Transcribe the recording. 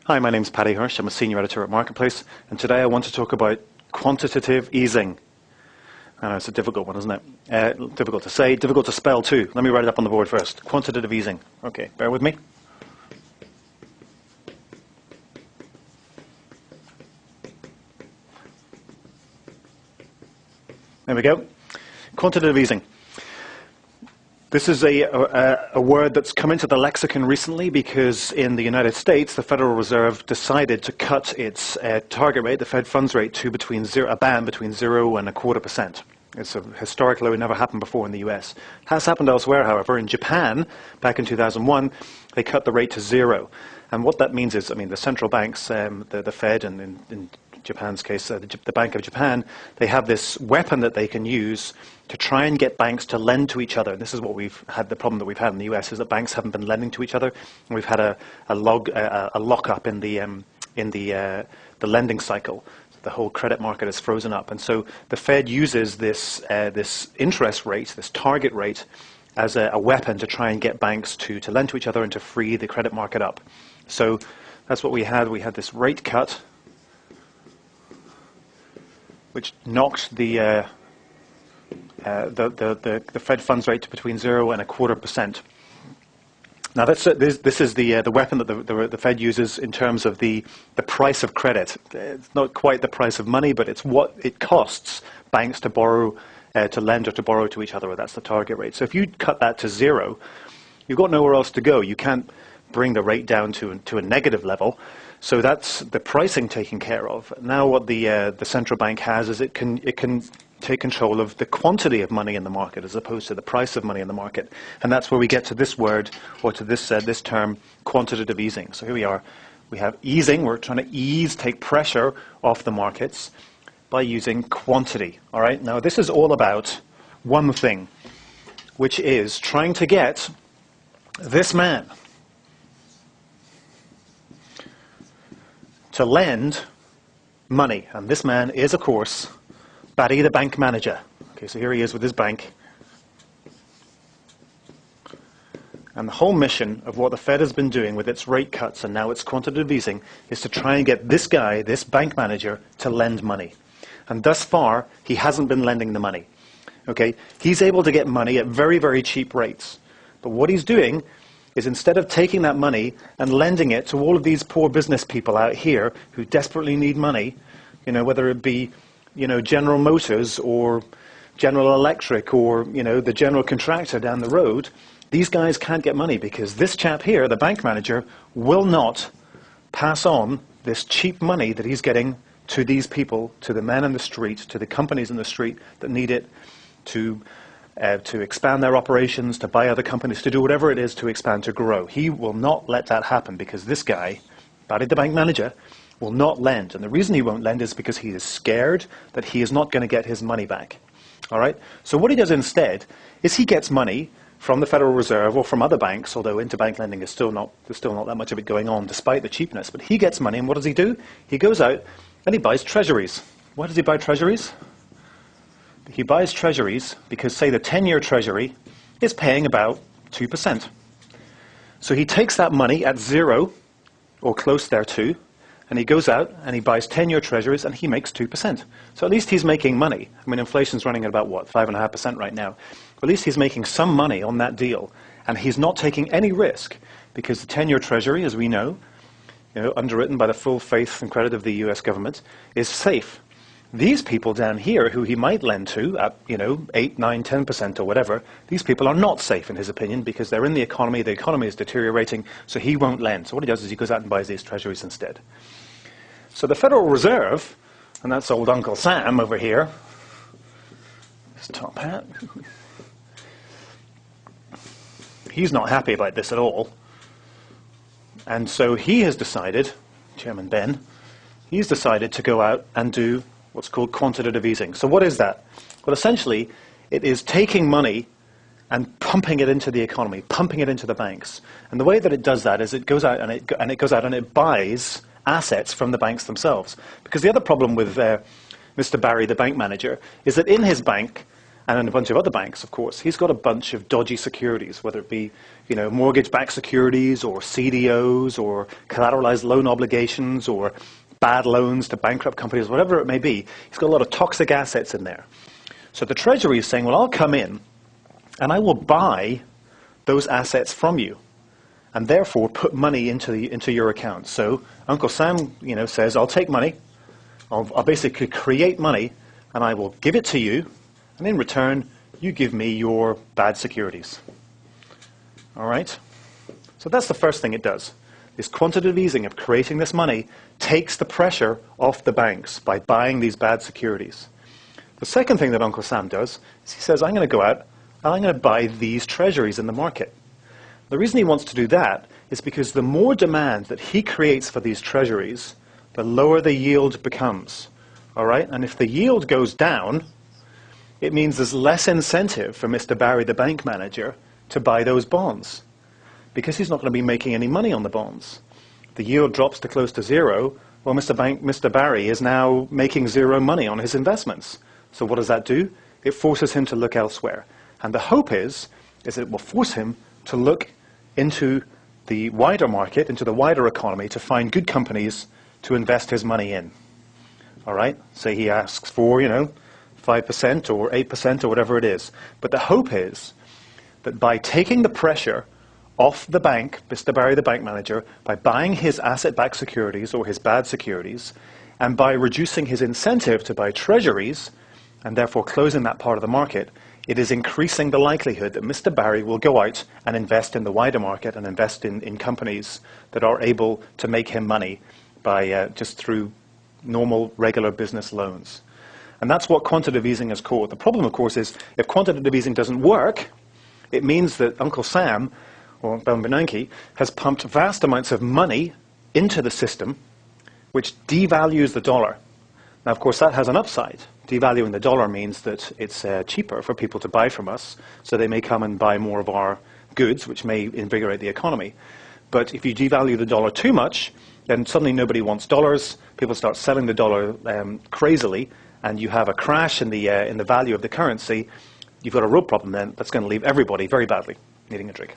Hi, my name's Paddy Hirsch. I'm a senior editor at Marketplace, and today I want to talk about quantitative easing. It's a difficult one, isn't it? Difficult to say, difficult to spell too. Let me write it up on the board first. Quantitative easing. Okay, bear with me. There we go. Quantitative easing. This is a word that's come into the lexicon recently because in the United States, the Federal Reserve decided to cut its target rate, the Fed funds rate, to a band between 0 and 0.25%. It's a historic low. It never happened before in the US. It has happened elsewhere, however. In Japan, back in 2001, they cut the rate to 0. And what that means is, the central banks, the Fed, and in Japan's case, the Bank of Japan, they have this weapon that they can use to try and get banks to lend to each other. And this is what we've had, the problem that we've had in the US, is that banks haven't been lending to each other. And we've had a lockup in the lending cycle. The whole credit market is frozen up. And so the Fed uses this interest rate, this target rate, as a weapon to try and get banks to lend to each other and to free the credit market up. So that's what we had. We had this rate cut, which knocked the Fed funds rate to between 0 and 0.25%. Now this is the weapon that the Fed uses in terms of the price of credit. It's not quite the price of money, but it's what it costs banks to borrow, to lend or to borrow to each other. That's the target rate. So if you cut that to 0, you've got nowhere else to go. You can't bring the rate down to a negative level. So that's the pricing taken care of. Now what the central bank has is it can take control of the quantity of money in the market as opposed to the price of money in the market. And that's where we get to this word, or to this term, quantitative easing. So here we are. We have easing. We're trying to take pressure off the markets by using quantity. All right. Now this is all about one thing, which is trying to get this man to lend money. And this man is, of course, Paddy, the bank manager. Okay, so here he is with his bank. And the whole mission of what the Fed has been doing with its rate cuts and now its quantitative easing is to try and get this guy, this bank manager, to lend money. And thus far, he hasn't been lending the money. Okay, he's able to get money at very, very cheap rates. But what he's doing is instead of taking that money and lending it to all of these poor business people out here who desperately need money, whether it be, General Motors or General Electric or, the general contractor down the road, these guys can't get money because this chap here, the bank manager, will not pass on this cheap money that he's getting to these people, to the men in the street, to the companies in the street that need it to expand their operations, to buy other companies, to do whatever it is to expand, to grow. He will not let that happen because this guy, Paddy the bank manager, will not lend. And the reason he won't lend is because he is scared that he is not going to get his money back. All right? So what he does instead is he gets money from the Federal Reserve or from other banks, although interbank lending is there's still not that much of it going on despite the cheapness. But he gets money, and what does he do? He goes out and he buys treasuries. Why does he buy treasuries? He buys treasuries because, say, the 10-year treasury is paying about 2%. So he takes that money at 0 or close thereto, and he goes out and he buys 10-year treasuries and he makes 2%. So at least he's making money. Inflation's running at about, 5.5% right now. At least he's making some money on that deal. And he's not taking any risk because the 10-year treasury, as we know, underwritten by the full faith and credit of the US government, is safe. These people down here who he might lend to at, 8, 9, 10% or whatever, these people are not safe in his opinion because they're in the economy is deteriorating, so he won't lend. So what he does is he goes out and buys these treasuries instead. So the Federal Reserve, and that's old Uncle Sam over here, his top hat, he's not happy about this at all. And so he has decided, Chairman Ben, he's decided to go out and do what's called quantitative easing. So what is that? Well, essentially, it is taking money and pumping it into the economy, pumping it into the banks. And the way that it does that is it goes out and it buys assets from the banks themselves. Because the other problem with Mr. Barry, the bank manager, is that in his bank, and in a bunch of other banks, of course, he's got a bunch of dodgy securities, whether it be, mortgage-backed securities or CDOs or collateralized loan obligations or bad loans to bankrupt companies, whatever it may be. He's got a lot of toxic assets in there. So the Treasury is saying, well, I'll come in and I will buy those assets from you and therefore put money into your account. So Uncle Sam, says, I'll take money, I'll basically create money, and I will give it to you, and in return, you give me your bad securities. All right? So that's the first thing it does. This quantitative easing of creating this money takes the pressure off the banks by buying these bad securities. The second thing that Uncle Sam does is he says, I'm going to go out and I'm going to buy these treasuries in the market. The reason he wants to do that is because the more demand that he creates for these treasuries, the lower the yield becomes. All right? And if the yield goes down, it means there's less incentive for Mr. Barry, the bank manager, to buy those bonds, because he's not going to be making any money on the bonds. The yield drops to close to zero. Well, Mr. Barry is now making zero money on his investments. So what does that do? It forces him to look elsewhere. And the hope is it will force him to look into the wider market, into the wider economy, to find good companies to invest his money in. All right? Say he asks for, 5% or 8% or whatever it is. But the hope is that by taking the pressure off the bank, Mr. Barry, the bank manager, by buying his asset-backed securities or his bad securities, and by reducing his incentive to buy treasuries, and therefore closing that part of the market, it is increasing the likelihood that Mr. Barry will go out and invest in the wider market and invest in companies that are able to make him money by just through normal, regular business loans. And that's what quantitative easing is called. The problem, of course, is if quantitative easing doesn't work, it means that Uncle Sam, or Bernanke, has pumped vast amounts of money into the system, which devalues the dollar. Now, of course, that has an upside. Devaluing the dollar means that it's cheaper for people to buy from us, so they may come and buy more of our goods, which may invigorate the economy. But if you devalue the dollar too much, then suddenly nobody wants dollars. People start selling the dollar crazily, and you have a crash in the value of the currency. You've got a real problem then that's going to leave everybody very badly needing a drink.